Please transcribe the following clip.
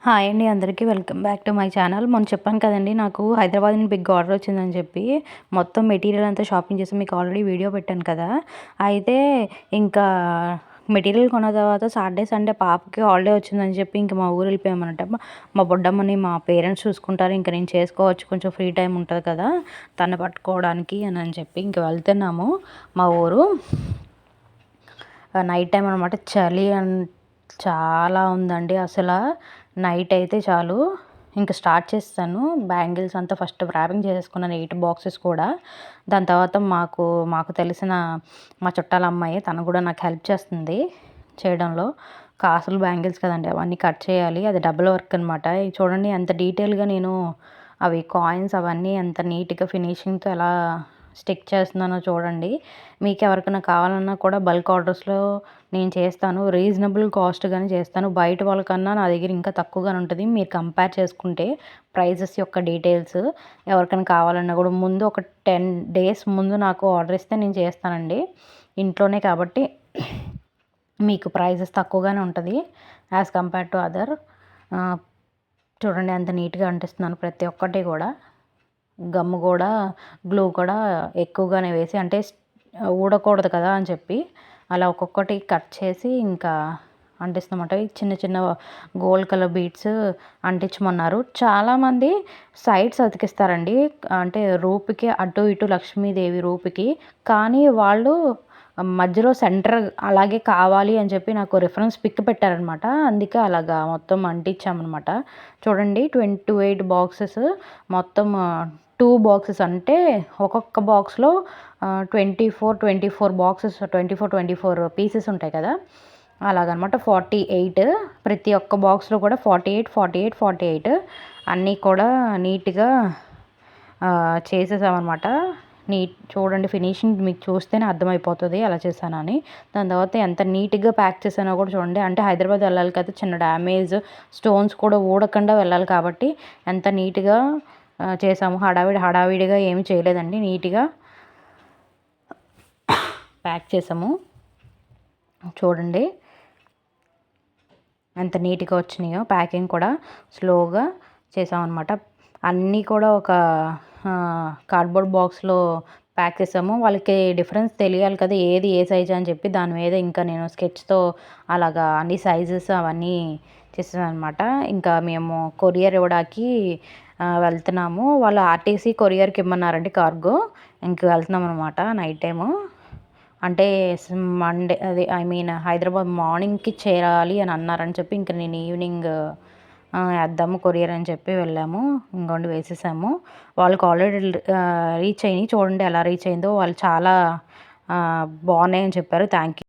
Hi అండి అందరికీ welcome back to my channel. మొన్న చెప్పాను కదండీ నాకు హైదరాబాద్ నుండి బిగ్ ఆర్డర్ వచ్చిందని చెప్పి. మొత్తం మెటీరియల్ అంతా షాపింగ్ చేసి మీకు ఆల్రెడీ వీడియో పెట్టాను కదా! అయితే ఇంకా మెటీరియల్ కొన్న తర్వాత సాటర్డే, సండే పాపకి హాలిడే వచ్చిందని చెప్పి ఇంక మా ఊరు వెళ్ళిపోయామన్నమాట. మా బొడ్డమ్మని మా పేరెంట్స్ చూసుకుంటారు. ఇంక నేను చేసుకోవచ్చు, కొంచెం ఫ్రీ టైం ఉంటుంది కదా! తన్ని పట్టుకోవడానికి అని చెప్పి ఇంక వెళ్తున్నాము మా ఊరు. నైట్ టైం అనమాట. చలి చాలా ఉందండి అసలు. నైట్ అయితే చాలు ఇంకా స్టార్ట్ చేస్తాను. బ్యాంగిల్స్ అంతా ఫస్ట్ ర్యాపింగ్ చేసేసుకున్నాను, 8 బాక్సెస్ కూడా. దాని తర్వాత మాకు తెలిసిన మా చుట్టాల అమ్మాయి తను కూడా నాకు హెల్ప్ చేస్తుంది చేయడంలో. కాసులు బ్యాంగిల్స్ కదండి, అవన్నీ కట్ చేయాలి. అది డబుల్ వర్క్ అనమాట. చూడండి ఎంత డీటెయిల్గా నేను అవి కాయిన్స్ అవన్నీ ఎంత నీట్గా ఫినిషింగ్తో ఎలా స్టిక్ చేస్తున్నానో చూడండి. మీకు ఎవరికైనా కావాలన్నా కూడా బల్క్ ఆర్డర్స్లో నేను చేస్తాను. రీజనబుల్ కాస్ట్గానే చేస్తాను. బయట వాళ్ళకన్నా నా దగ్గర ఇంకా తక్కువగానే ఉంటుంది. మీరు కంపేర్ చేసుకుంటే ప్రైజెస్ యొక్క డీటెయిల్స్ ఎవరికైనా కావాలన్నా కూడా ముందు ఒక 10 days ముందు నాకు ఆర్డర్ ఇస్తే నేను చేస్తానండి. ఇంట్లోనే కాబట్టి మీకు ప్రైజెస్ తక్కువగానే ఉంటుంది యాజ్ కంపేర్ టు అదర్. చూడండి ఎంత నీట్గా అంటిస్తున్నాను ప్రతి ఒక్కటి కూడా. గమ్ము కూడా గ్లూ కూడా ఎక్కువగానే వేసి, అంటే ఊడకూడదు కదా అని చెప్పి అలా ఒక్కొక్కటి కట్ చేసి ఇంకా అంటిస్తామంట. చిన్న చిన్న గోల్డ్ కలర్ బీడ్స్ అంటించమన్నారు. చాలామంది సైడ్స్ అతికిస్తారండి, అంటే రూపుకి అటు ఇటు లక్ష్మీదేవి రూపుకి. కానీ వాళ్ళు మధ్యలో సెంటర్ అలాగే కావాలి అని చెప్పి నాకు రిఫరెన్స్ పిక్ పెట్టారనమాట. అందుకే అలాగా మొత్తం అంటించామన్నమాట. చూడండి 28 బాక్సెస్, మొత్తం 2 బాక్సెస్, అంటే ఒక్కొక్క బాక్స్లో 24 బాక్సెస్, 24 పీసెస్ ఉంటాయి కదా, అలాగనమాట. 48 ప్రతి ఒక్క బాక్స్లో కూడా 48 అన్నీ కూడా నీట్గా చేసేసామన్నమాట. చూడండి ఫినిషింగ్ మీకు చూస్తేనే అర్థమైపోతుంది ఎలా చేశానని. దాని తర్వాత ఎంత నీట్గా ప్యాక్ చేశానో కూడా చూడండి. అంటే హైదరాబాద్ వెళ్ళాలి కదా, చిన్న డ్యామేజ్ స్టోన్స్ కూడా ఊడకుండా వెళ్ళాలి కాబట్టి ఎంత నీట్గా చేసాము. హడావిడిగా ఏమి చేయలేదండి, నీట్గా ప్యాక్ చేసాము. చూడండి ఎంత నీట్గా వచ్చినాయో. ప్యాకింగ్ కూడా స్లోగా చేసామన్నమాట. అన్నీ కూడా ఒక కార్డ్బోర్డ్ బాక్స్లో ప్యాక్ చేసాము. వాళ్ళకి డిఫరెన్స్ తెలియాలి కదా ఏది ఏ సైజ్ అని చెప్పి, దాని మీద ఇంకా నేను స్కెచ్తో అలాగా అన్ని సైజెస్ అవన్నీ చేసాను అనమాట. ఇంకా మేము కొరియర్ ఇవ్వడానికి వెళ్తున్నాము. వాళ్ళు ఆర్టీసీ కొరియర్కి ఇమ్మన్నారండి, కార్గో. ఇంక వెళ్తున్నాం అనమాట నైట్ టైము. అంటే మండే అది హైదరాబాద్ మార్నింగ్కి చేరాలి అని అన్నారని చెప్పి ఇంక నేను ఈవినింగ్ వేద్దాము కొరియర్ అని చెప్పి వెళ్ళాము. ఇంకోండి వేసేసాము. వాళ్ళకి ఆల్రెడీ రీచ్ అయినాయి. చూడండి ఎలా రీచ్ అయిందో. వాళ్ళు చాలా బాగున్నాయని చెప్పారు. Thank you.